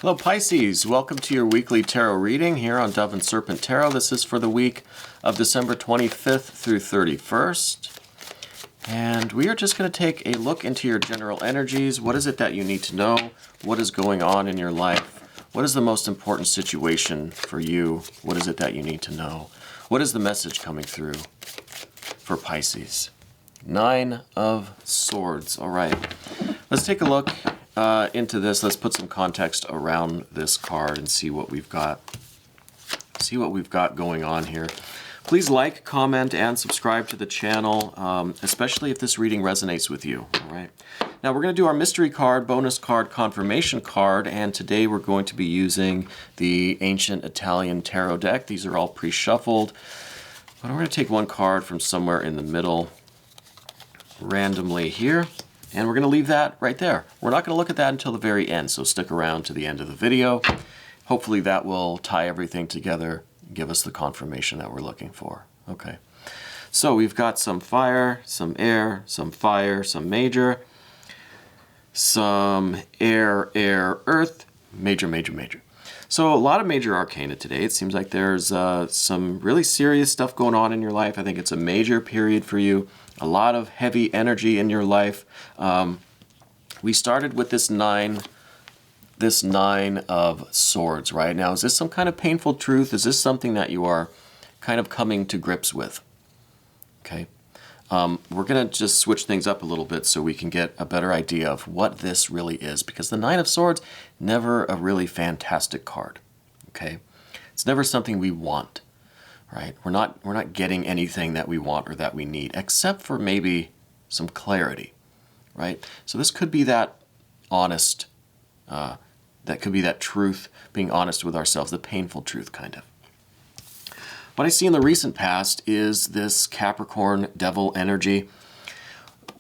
Hello Pisces, welcome to your weekly tarot reading here on Dove and Serpent Tarot. This is for the week of December 25th through 31st. And we are just going to take a look into your general energies. What is it that you need to know? What is going on in your life? What is the most important situation for you? What is it that you need to know? What is the message coming through for Pisces? Nine of Swords. All right, let's take a look into this. Let's put some context around this card and see what we've got. See what we've got going on here. Please like, comment, and subscribe to the channel, especially if this reading resonates with you. All right. Now we're going to do our mystery card, bonus card, confirmation card, and today we're going to be using the ancient Italian tarot deck. These are all pre-shuffled, but I'm going to take one card from somewhere in the middle randomly here. And we're going to leave that right there. We're not going to look at that until the very end, so stick around to the end of the video. Hopefully that will tie everything together, give us the confirmation that we're looking for. Okay, so we've got some fire, some air, some fire, some major, some air, earth, major, major, major. So a lot of major arcana today. It seems like there's some really serious stuff going on in your life. I think it's a major period for you. A lot of heavy energy in your life. We started with this nine of swords, right? Now, is this some kind of painful truth? Is this something that you are kind of coming to grips with? Okay. We're going to just switch things up a little bit so we can get a better idea of what this really is, because the Nine of Swords, never a really fantastic card. Okay. It's never something we want. Right? We're not getting anything that we want or that we need, except for maybe some clarity, right? So this could be that honest, that could be that truth, being honest with ourselves, the painful truth, kind of. What I see in the recent past is this Capricorn devil energy.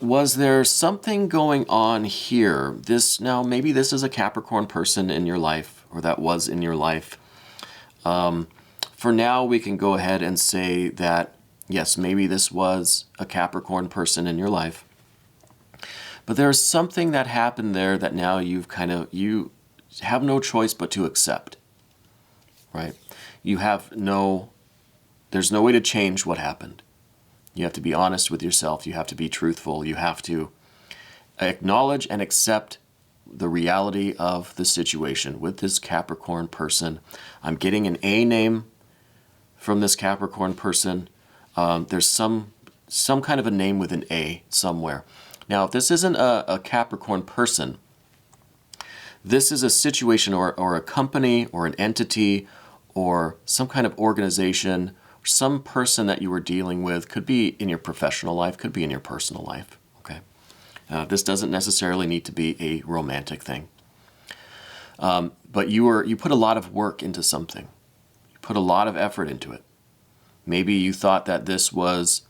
Was there something going on here? Now maybe this is a Capricorn person in your life, or that was in your life. For now, we can go ahead and say that, yes, maybe this was a Capricorn person in your life. But there's something that happened there that now you have no choice but to accept, right? There's no way to change what happened. You have to be honest with yourself. You have to be truthful. You have to acknowledge and accept the reality of the situation with this Capricorn person. I'm getting an A name from this Capricorn person. There's some kind of a name with an A somewhere. Now, if this isn't a Capricorn person, this is a situation or a company or an entity or some kind of organization, or some person that you were dealing with. Could be in your professional life, could be in your personal life. Okay, this doesn't necessarily need to be a romantic thing. But you put a lot of work into something. Put a lot of effort into it. Maybe you thought that this was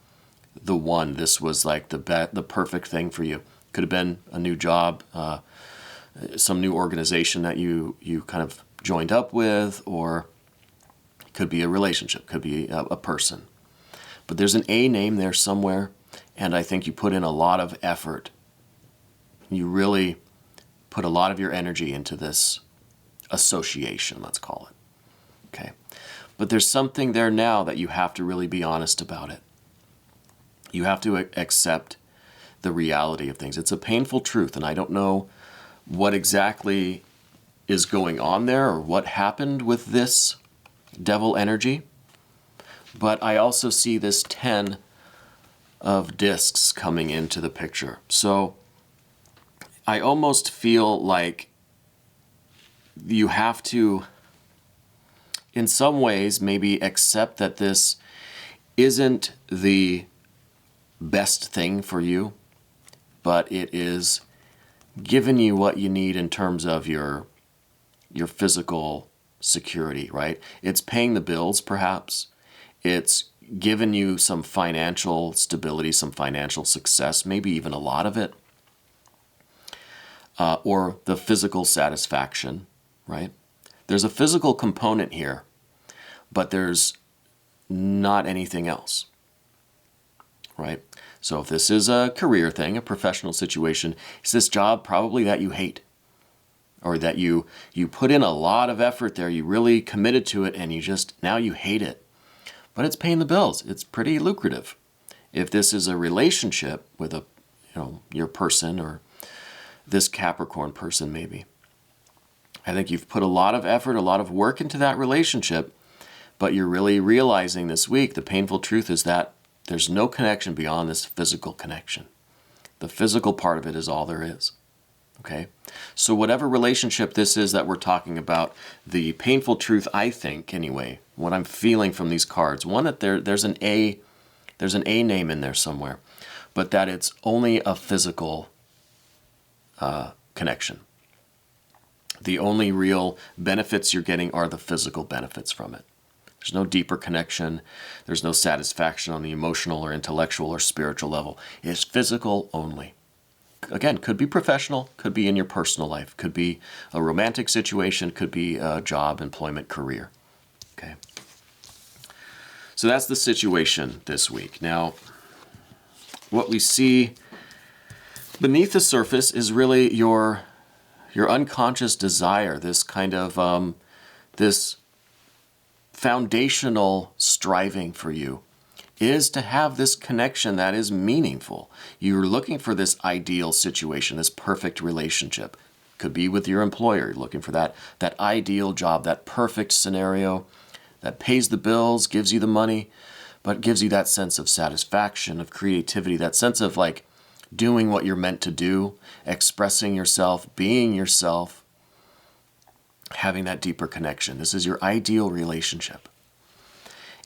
the one. This was like the perfect thing for you. Could have been a new job, some new organization that you kind of joined up with, or it could be a relationship, could be a person. But there's an A name there somewhere, and I think you put in a lot of effort. You really put a lot of your energy into this association, let's call it. Okay. But there's something there now that you have to really be honest about it. You have to accept the reality of things. It's a painful truth, and I don't know what exactly is going on there or what happened with this devil energy. But I also see this 10 of discs coming into the picture. So I almost feel like you have to, in some ways, maybe accept that this isn't the best thing for you, but it is giving you what you need in terms of your physical security, right? It's paying the bills, perhaps. It's given you some financial stability, some financial success, maybe even a lot of it, or the physical satisfaction, right? There's a physical component here, but there's not anything else, right? So if this is a career thing, a professional situation, it's this job probably that you hate. or that you put in a lot of effort there, you really committed to it, and now you hate it. But it's paying the bills. It's pretty lucrative. If this is a relationship with your person, or this Capricorn person maybe, I think you've put a lot of effort, a lot of work into that relationship, but you're really realizing this week, the painful truth is that there's no connection beyond this physical connection. The physical part of it is all there is. Okay? So whatever relationship this is that we're talking about, the painful truth, I think anyway, what I'm feeling from these cards, one, that there's an A name in there somewhere, but that it's only a physical connection. The only real benefits you're getting are the physical benefits from it. There's no deeper connection. There's no satisfaction on the emotional or intellectual or spiritual level. It's physical only. Again, could be professional, could be in your personal life, could be a romantic situation, could be a job, employment, career. Okay. So that's the situation this week. Now, what we see beneath the surface is really your unconscious desire, this kind of this foundational striving for you is to have this connection that is meaningful. You're looking for this ideal situation, this perfect relationship. Could be with your employer. You're looking for that ideal job, that perfect scenario that pays the bills, gives you the money, but gives you that sense of satisfaction, of creativity, that sense of like doing what you're meant to do, expressing yourself, being yourself, having that deeper connection. This is your ideal relationship.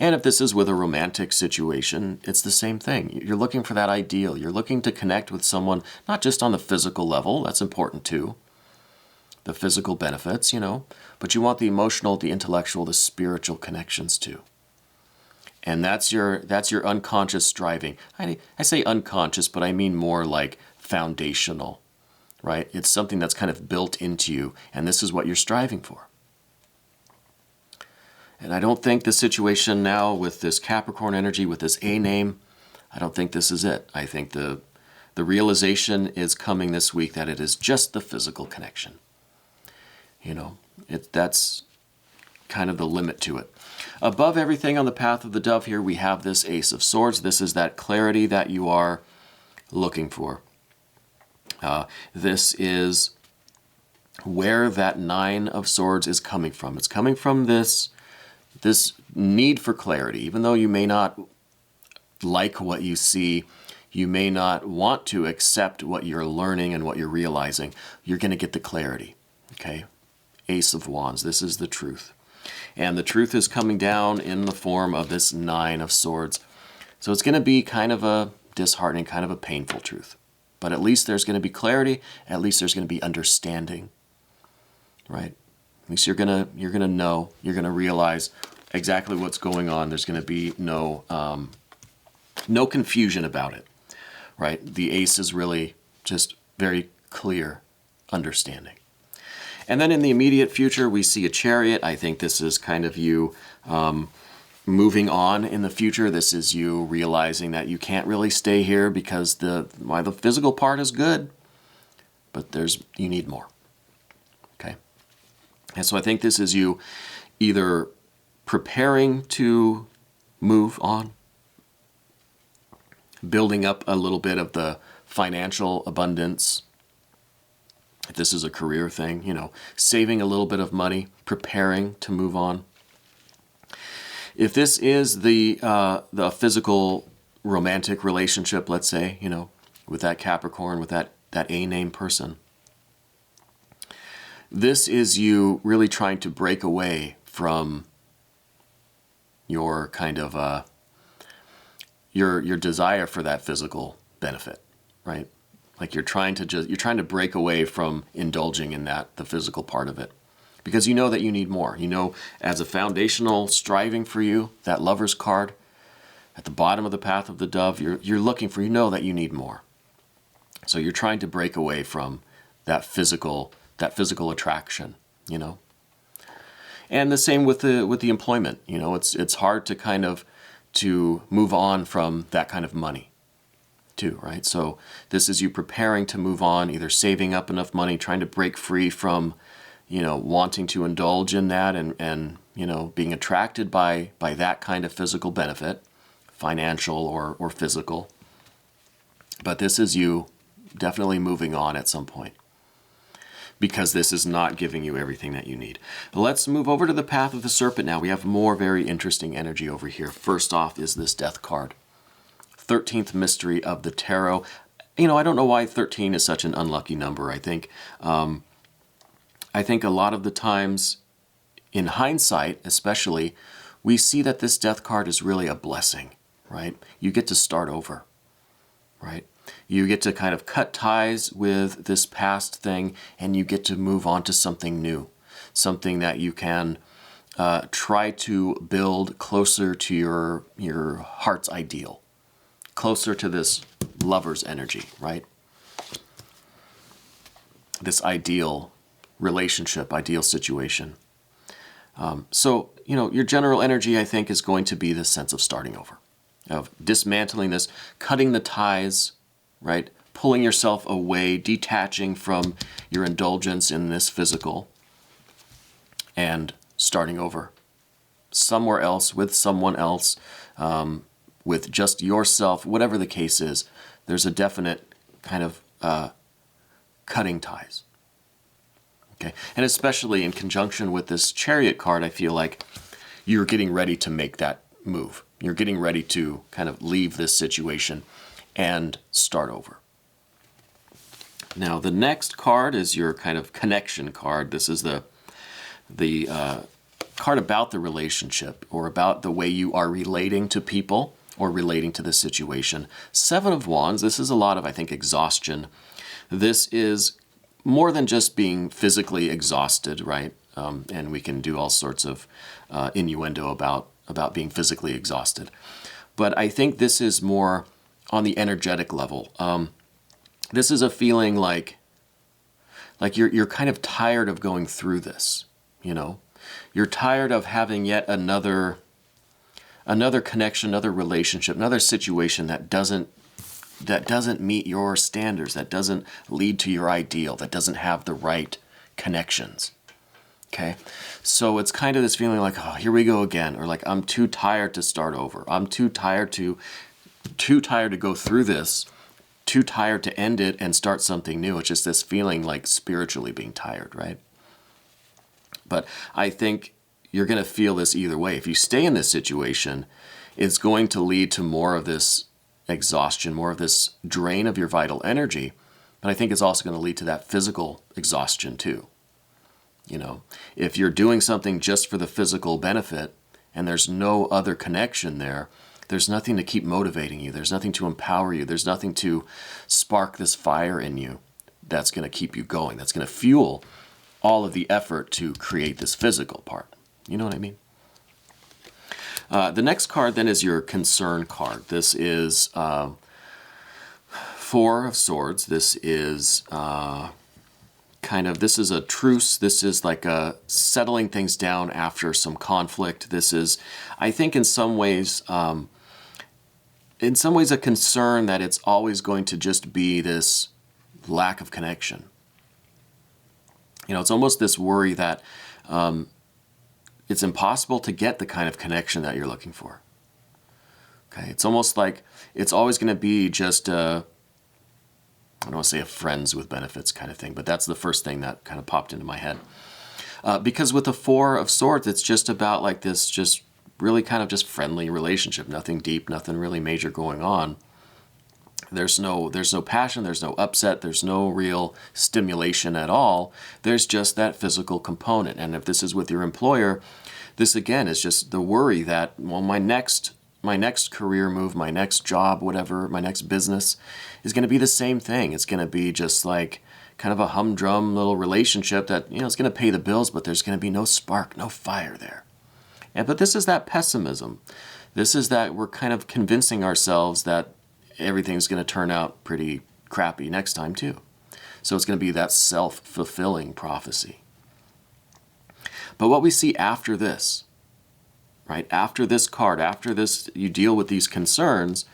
And if this is with a romantic situation, it's the same thing. You're looking for that ideal. You're looking to connect with someone, not just on the physical level, that's important too, the physical benefits, but you want the emotional, the intellectual, the spiritual connections too. And that's your unconscious striving. I say unconscious, but I mean more like foundational. Right? It's something that's kind of built into you, and this is what you're striving for. And I don't think the situation now with this Capricorn energy, with this A name, I don't think this is it. I think the realization is coming this week that it is just the physical connection. That's kind of the limit to it. Above everything on the path of the dove here, we have this Ace of Swords. This is that clarity that you are looking for. This is where that Nine of Swords is coming from. It's coming from this need for clarity. Even though you may not like what you see, you may not want to accept what you're learning and what you're realizing, you're going to get the clarity. Okay? Ace of Wands. This is the truth. And the truth is coming down in the form of this Nine of Swords. So it's going to be kind of a disheartening, kind of a painful truth. But at least there's going to be clarity. At least there's going to be understanding, right? At least you're gonna know. You're gonna realize exactly what's going on. There's going to be no confusion about it, right? The Ace is really just very clear understanding. And then in the immediate future, we see a Chariot. I think this is kind of you moving on in the future. This is you realizing that you can't really stay here because the physical part is good, but you need more. Okay? And so I think this is you either preparing to move on, building up a little bit of the financial abundance. If this is a career thing, saving a little bit of money, preparing to move on. If this is the physical romantic relationship, let's say, with that Capricorn, with that A name person, this is you really trying to break away from your kind of your desire for that physical benefit, right? Like you're trying to break away from indulging in the physical part of it. Because you know that you need more. As a foundational striving for you, that Lover's card, at the bottom of the path of the dove, you're looking for, that you need more. So you're trying to break away from that physical attraction, And the same with the employment. It's hard to kind of to move on from that kind of money. too, right? So this is you preparing to move on, either saving up enough money, trying to break free from, wanting to indulge in that and being attracted by that kind of physical benefit, financial or physical. But this is you definitely moving on at some point, because this is not giving you everything that you need. Let's move over to the path of the serpent now. We have more very interesting energy over here. First off is this death card. 13th mystery of the tarot. I don't know why 13 is such an unlucky number. I think a lot of the times, in hindsight especially, we see that this death card is really a blessing, right? You get to start over, right? You get to kind of cut ties with this past thing, and you get to move on to something new, something that you can try to build closer to your heart's ideal, closer to this lover's energy, right? This ideal relationship, ideal situation. So, your general energy, I think, is going to be this sense of starting over, of dismantling this, cutting the ties, right? Pulling yourself away, detaching from your indulgence in this physical, and starting over somewhere else, with someone else, with just yourself, whatever the case is. There's a definite kind of cutting ties. Okay, and especially in conjunction with this Chariot card, I feel like you're getting ready to make that move. You're getting ready to kind of leave this situation and start over. Now, the next card is your kind of connection card. This is the card about the relationship, or about the way you are relating to people or relating to the situation. 7 of Wands. This is a lot of, I think, exhaustion. This is more than just being physically exhausted, right? And we can do all sorts of innuendo about being physically exhausted. But I think this is more on the energetic level. This is a feeling like you're kind of tired of going through this, You're tired of having yet another connection, another relationship, another situation that doesn't meet your standards, that doesn't lead to your ideal, that doesn't have the right connections. Okay? So it's kind of this feeling like, oh, here we go again, or like, I'm too tired to start over. I'm too tired to go through this, too tired to end it and start something new. It's just this feeling like spiritually being tired, right? But I think you're going to feel this either way. If you stay in this situation, it's going to lead to more of this exhaustion, more of this drain of your vital energy. But I think it's also going to lead to that physical exhaustion too. If you're doing something just for the physical benefit and there's no other connection there, there's nothing to keep motivating you. There's nothing to empower you. There's nothing to spark this fire in you that's going to keep you going. That's going to fuel all of the effort to create this physical part. You know what I mean? The next card then is your concern card. This is 4 of Swords. This is this is a truce. This is like a settling things down after some conflict. This is, I think, in some ways a concern that it's always going to just be this lack of connection. It's almost this worry that it's impossible to get the kind of connection that you're looking for. Okay, it's almost like it's always going to be just I don't want to say a friends with benefits kind of thing, but that's the first thing that kind of popped into my head. Because with the 4 of Swords, it's just about like this just really kind of just friendly relationship, nothing deep, nothing really major going on. There's no passion, there's no upset, there's no real stimulation at all. There's just that physical component. And if this is with your employer, this again is just the worry that, well, my next career move, my next job, whatever, my next business is going to be the same thing. It's going to be just like kind of a humdrum little relationship that, it's going to pay the bills, but there's going to be no spark, no fire there. But this is that pessimism. This is that we're kind of convincing ourselves that everything's going to turn out pretty crappy next time too. So it's going to be that self-fulfilling prophecy. But what we see after this, right? After this card, after this, you deal with these concerns,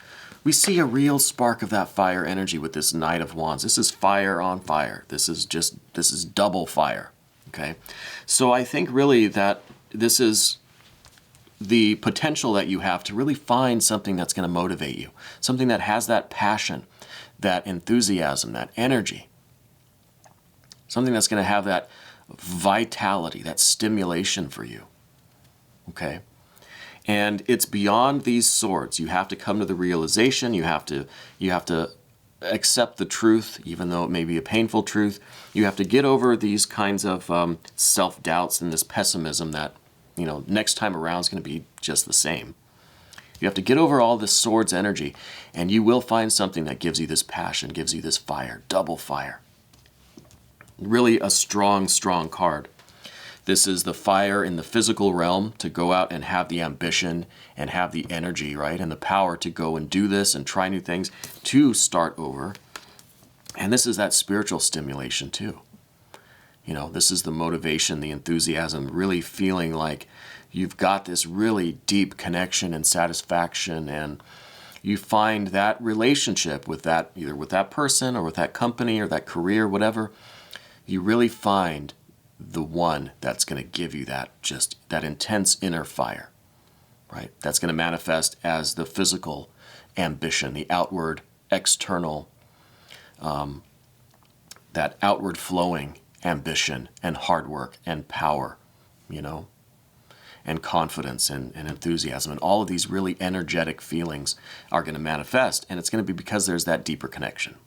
we see a real spark of that fire energy with this Knight of Wands. This is fire on fire. This is double fire, okay? So I think really that this is the potential that you have to really find something that's going to motivate you, something that has that passion, that enthusiasm, that energy, something that's going to have that vitality, that stimulation for you, okay? And it's beyond these swords. You have to come to the realization. You have to accept the truth, even though it may be a painful truth. You have to get over these kinds of self-doubts and this pessimism that, you know, next time around is going to be just the same. You have to get over all this sword's energy, and you will find something that gives you this passion, gives you this fire, double fire. Really a strong, strong card. This is the fire in the physical realm to go out and have the ambition and have the energy, right? And the power to go and do this and try new things, to start over. And this is that spiritual stimulation too. You know, this is the motivation, the enthusiasm, really feeling like you've got this really deep connection and satisfaction, and you find that relationship with that, either with that person or with that company or that career, whatever. You really find the one that's going to give you that, just that intense inner fire, right? That's going to manifest as the physical ambition, the outward, external, that outward flowing ambition and hard work and power, you know, and confidence and enthusiasm. And all of these really energetic feelings are going to manifest, and it's going to be because there's that deeper connection.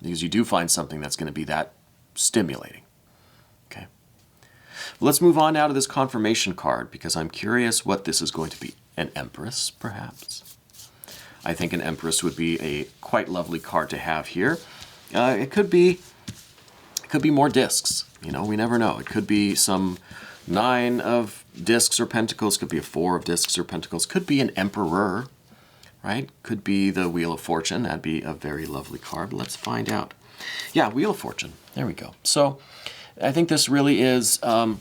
Because you do find something that's going to be that stimulating. Okay. Let's move on now to this confirmation card, because I'm curious what this is going to be. An Empress, perhaps? I think an Empress would be a quite lovely card to have here. It could be more discs. You know, we never know. It could be some 9 of discs or pentacles. Could be a 4 of discs or pentacles. Could be an Emperor, right? Could be the Wheel of Fortune. That'd be a very lovely card. Let's find out. Yeah, Wheel of Fortune. There we go. So I think this really is, you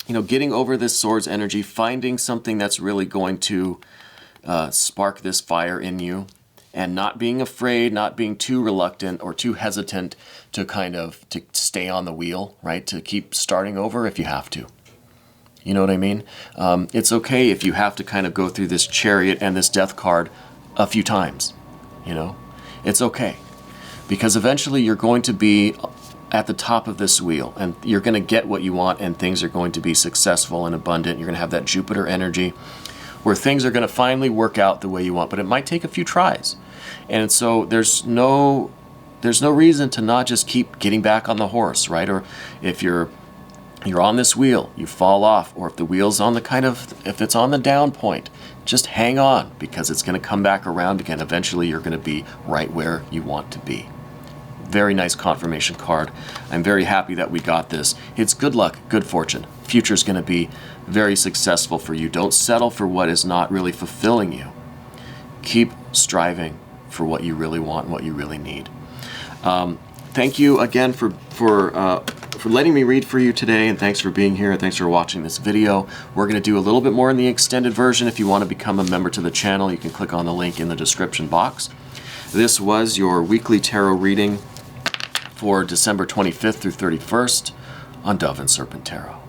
know, getting over this sword's energy, finding something that's really going to spark this fire in you, and not being afraid, not being too reluctant or too hesitant to to stay on the wheel, right? To keep starting over if you have to. You know what I mean? It's okay if you have to kind of go through this Chariot and this Death card a few times, you know? It's okay. Because eventually you're going to be at the top of this wheel, and you're going to get what you want, and things are going to be successful and abundant. You're going to have that Jupiter energy where things are going to finally work out the way you want, but it might take a few tries. And so there's no reason to not just keep getting back on the horse, right? Or if you're on this wheel, you fall off, or if the wheel's on if it's on the down point, just hang on, because it's going to come back around again. Eventually you're going to be right where you want to be. Very nice confirmation card. I'm very happy that we got this. It's good luck, good fortune. Future's going to be very successful for you. Don't settle for what is not really fulfilling you. Keep striving for what you really want and what you really need. Thank you again for letting me read for you today, and thanks for being here, and thanks for watching this video. We're going to do a little bit more in the extended version. If you want to become a member to the channel, you can click on the link in the description box. This was your weekly tarot reading for December 25th through 31st on Dove and Serpent Tarot.